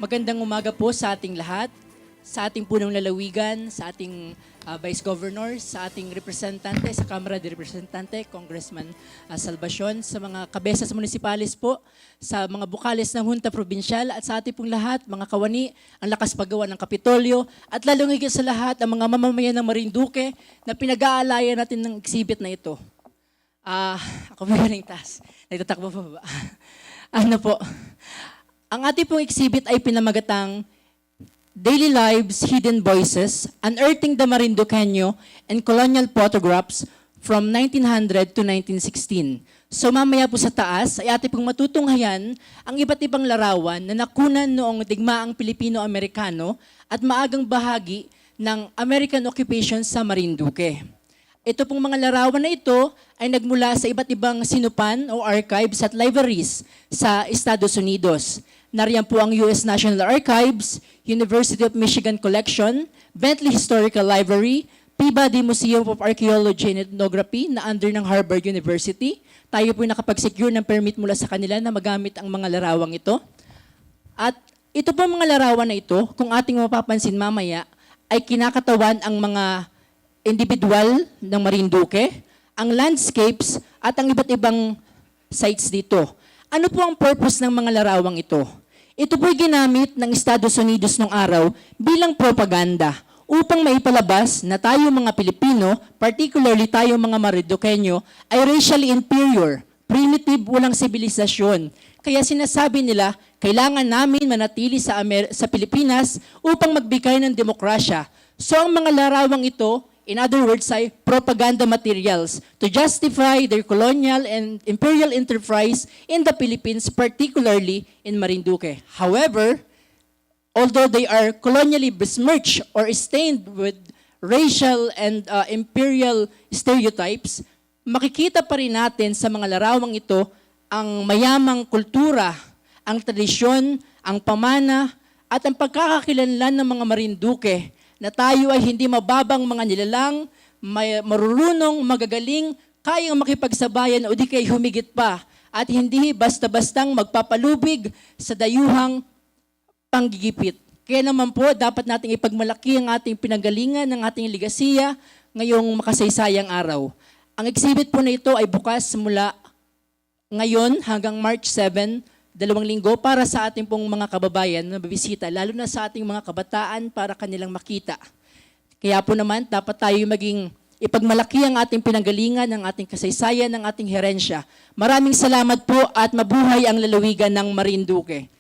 Magandang umaga po sa ating lahat, sa ating punong lalawigan, sa ating Vice Governor, sa ating representante sa Kamara de Representante, Congressman Salvacion, sa mga kabesas municipales po, sa mga bukales ng Junta Provincial at sa ating pong lahat, mga kawani, ang lakas paggawa ng Kapitolyo at lalong higit sa lahat, ang mga mamamayan ng Marinduque na pinag-aalayan natin ng exhibit na ito. Ako ba yung taas? Nagtatakbo pa ba? Ano po? Ang ating pong exhibit ay pinamagatang Daily Lives, Hidden Voices, Unearthing the Marinduqueño and Colonial Photographs from 1900 to 1916. So mamaya po sa taas ay ating pong matutunghayan ang iba't ibang larawan na nakunan noong digmaang Pilipino-Amerikano at maagang bahagi ng American occupation sa Marinduque. Ito pong mga larawan na ito ay nagmula sa iba't ibang sinupan o archives at libraries sa Estados Unidos. Nariyan po ang US National Archives, University of Michigan Collection, Bentley Historical Library, Peabody Museum of Archaeology and Ethnography na under ng Harvard University. Tayo po nakapag-secure ng permit mula sa kanila na magamit ang mga larawang ito. At ito po mga larawan na ito, kung ating mapapansin mamaya, ay kinakatawan ang mga individual ng Marinduque, ang landscapes at ang iba't ibang sites dito. Ano po ang purpose ng mga larawang ito? Ito po'y ginamit ng Estados Unidos noong araw bilang propaganda upang maipalabas na tayo mga Pilipino, particularly tayo mga Marinduqueño, ay racially inferior, primitive, walang sibilisasyon. Kaya sinasabi nila, kailangan namin manatili sa Pilipinas upang magbigay ng demokrasya. So ang mga larawang ito, in other words, ay propaganda materials to justify their colonial and imperial enterprise in the Philippines, particularly in Marinduque. However, although they are colonially besmirched or stained with racial and imperial stereotypes, makikita pa rin natin sa mga larawang ito ang mayamang kultura, ang tradisyon, ang pamana, at ang pagkakakilanlan ng mga Marinduque na tayo ay hindi mababang mga nilalang, marurunong, magagaling, kayang makipagsabayan o di kay humigit pa, at hindi basta-bastang magpapalubig sa dayuhang panggigipit. Kaya naman po, dapat nating ipagmalaki ang ating pinanggalingan ng ating ligasiya ngayong makasaysayang araw. Ang exhibit po na ito ay bukas mula ngayon hanggang March 7, 2 linggo para sa ating pong mga kababayan na babisita, lalo na sa ating mga kabataan para kanilang makita. Kaya po naman, dapat tayo maging ipagmalaki ang ating pinanggalingan, ang ating kasaysayan, ang ating herensya. Maraming salamat po at mabuhay ang lalawigan ng Marinduque.